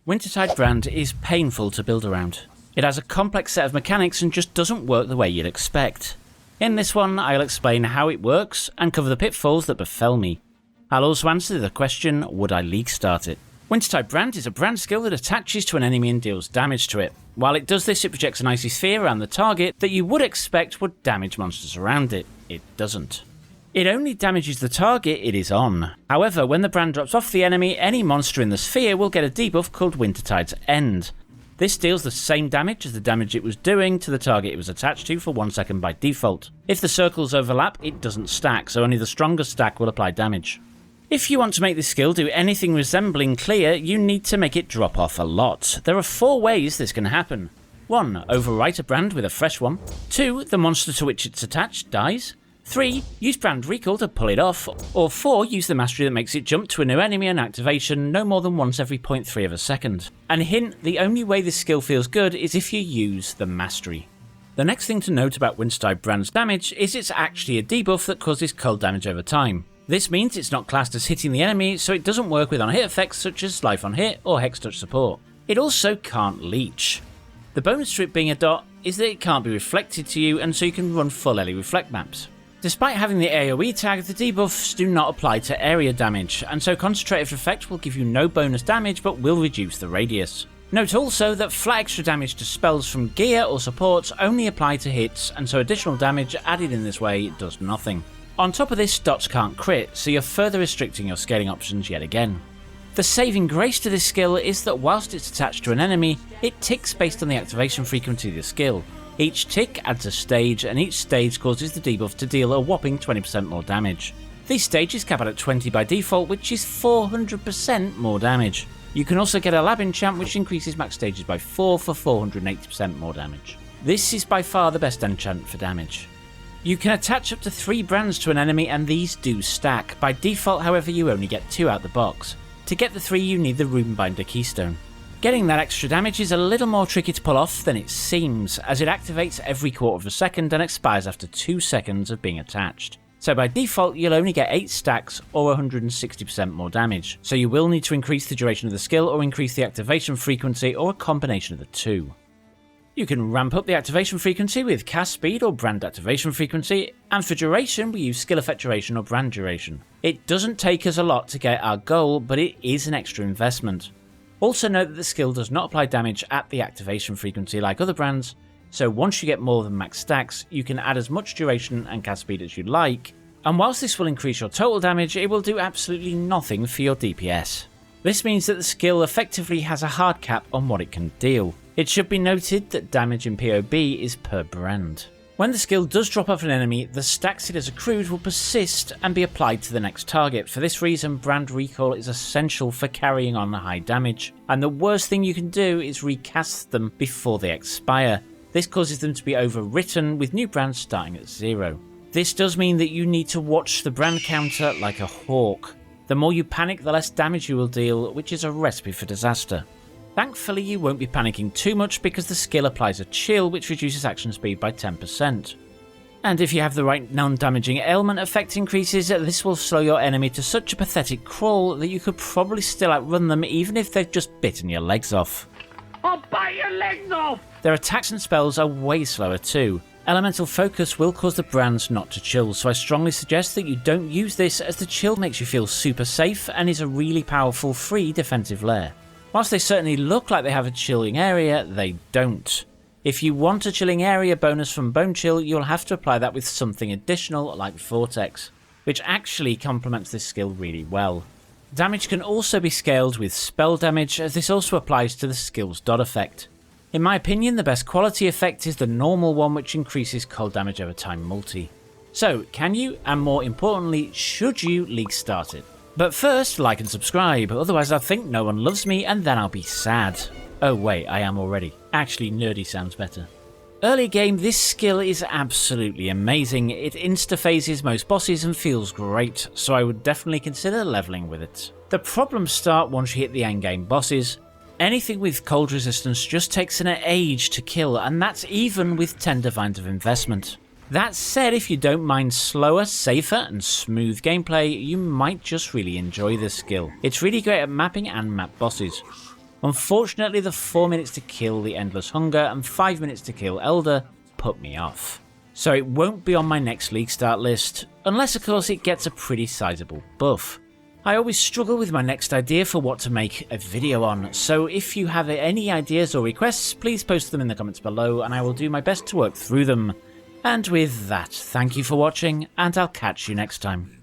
Wintertide brand is painful to build around. It has a complex set of mechanics and just doesn't work the way you'd expect. In this one, I'll explain how it works and cover the pitfalls that befell me. I'll also answer the question, would I league start it? Wintertide brand is a brand skill that attaches to an enemy and deals damage to it. While it does this, it projects an icy sphere around the target that you would expect would damage monsters around it. It doesn't. It only damages the target it is on. However, when the brand drops off the enemy, any monster in the sphere will get a debuff called Wintertide's End. This deals the same damage as the damage it was doing to the target it was attached to for 1 second by default. If the circles overlap, it doesn't stack, so only the strongest stack will apply damage. If you want to make this skill do anything resembling clear, you need to make it drop off a lot. There are 4 ways this can happen. 1. Overwrite a brand with a fresh one. 2. The monster to which it's attached dies. 3. Use brand recall to pull it off. Or 4. Use the mastery that makes it jump to a new enemy on activation no more than once every 0.3 of a second. And hint, the only way this skill feels good is if you use the mastery. The next thing to note about Wintertide brand's damage is it's actually a debuff that causes cold damage over time. This means it's not classed as hitting the enemy, so it doesn't work with on-hit effects such as life on hit or hex touch support. It also can't leech. The bonus to it being a dot is that it can't be reflected to you, and so you can run full Ellie reflect maps. Despite having the AoE tag, the debuffs do not apply to area damage, and so concentrated effect will give you no bonus damage but will reduce the radius. Note also that flat extra damage to spells from gear or supports only apply to hits, and so additional damage added in this way does nothing. On top of this, dots can't crit, so you're further restricting your scaling options yet again. The saving grace to this skill is that whilst it's attached to an enemy, it ticks based on the activation frequency of the skill. Each tick adds a stage, and each stage causes the debuff to deal a whopping 20% more damage. These stages cap out at 20 by default, which is 400% more damage. You can also get a lab enchant which increases max stages by 4 for 480% more damage. This is by far the best enchant for damage. You can attach up to 3 brands to an enemy and these do stack. By default, however, you only get 2 out the box. To get the 3 you need the Runebinder Keystone. Getting that extra damage is a little more tricky to pull off than it seems, as it activates every quarter of a second and expires after 2 seconds of being attached. So by default you'll only get 8 stacks or 160% more damage, so you will need to increase the duration of the skill or increase the activation frequency or a combination of the two. You can ramp up the activation frequency with cast speed or brand activation frequency, and for duration we use skill effect duration or brand duration. It doesn't take us a lot to get our goal, but it is an extra investment. Also note that the skill does not apply damage at the activation frequency like other brands, so once you get more than max stacks, you can add as much duration and cast speed as you like, and whilst this will increase your total damage, it will do absolutely nothing for your DPS. This means that the skill effectively has a hard cap on what it can deal. It should be noted that damage in PoB is per brand. When the skill does drop off an enemy, the stacks it has accrued will persist and be applied to the next target. For this reason, brand recall is essential for carrying on the high damage, and the worst thing you can do is recast them before they expire. This causes them to be overwritten with new brands starting at 0. This does mean that you need to watch the brand counter like a hawk. The more you panic, the less damage you will deal, which is a recipe for disaster. Thankfully you won't be panicking too much because the skill applies a chill which reduces action speed by 10%. And if you have the right non-damaging ailment effect increases, this will slow your enemy to such a pathetic crawl that you could probably still outrun them even if they've just bitten your legs off. I'll bite your legs off! Their attacks and spells are way slower too. Elemental focus will cause the brands not to chill, so I strongly suggest that you don't use this as the chill makes you feel super safe and is a really powerful free defensive lair. Whilst they certainly look like they have a chilling area, they don't. If you want a chilling area bonus from Bone Chill, you'll have to apply that with something additional like Vortex, which actually complements this skill really well. Damage can also be scaled with spell damage, as this also applies to the skill's dot effect. In my opinion, the best quality effect is the normal one, which increases cold damage over time multi. So, can you, and more importantly, should you league start it? But first, like and subscribe, otherwise I'll think no one loves me and then I'll be sad. Oh wait, I am already. Actually, nerdy sounds better. Early game, this skill is absolutely amazing. It insta-phases most bosses and feels great, so I would definitely consider leveling with it. The problems start once you hit the endgame bosses. Anything with cold resistance just takes an age to kill, and that's even with 10 Divines of Investment. That said, if you don't mind slower, safer and smooth gameplay, you might just really enjoy this skill. It's really great at mapping and map bosses. Unfortunately, the 4 minutes to kill the Endless Hunger and 5 minutes to kill Elder put me off. So it won't be on my next league start list, unless of course it gets a pretty sizable buff. I always struggle with my next idea for what to make a video on, so if you have any ideas or requests, please post them in the comments below and I will do my best to work through them. And with that, thank you for watching, and I'll catch you next time.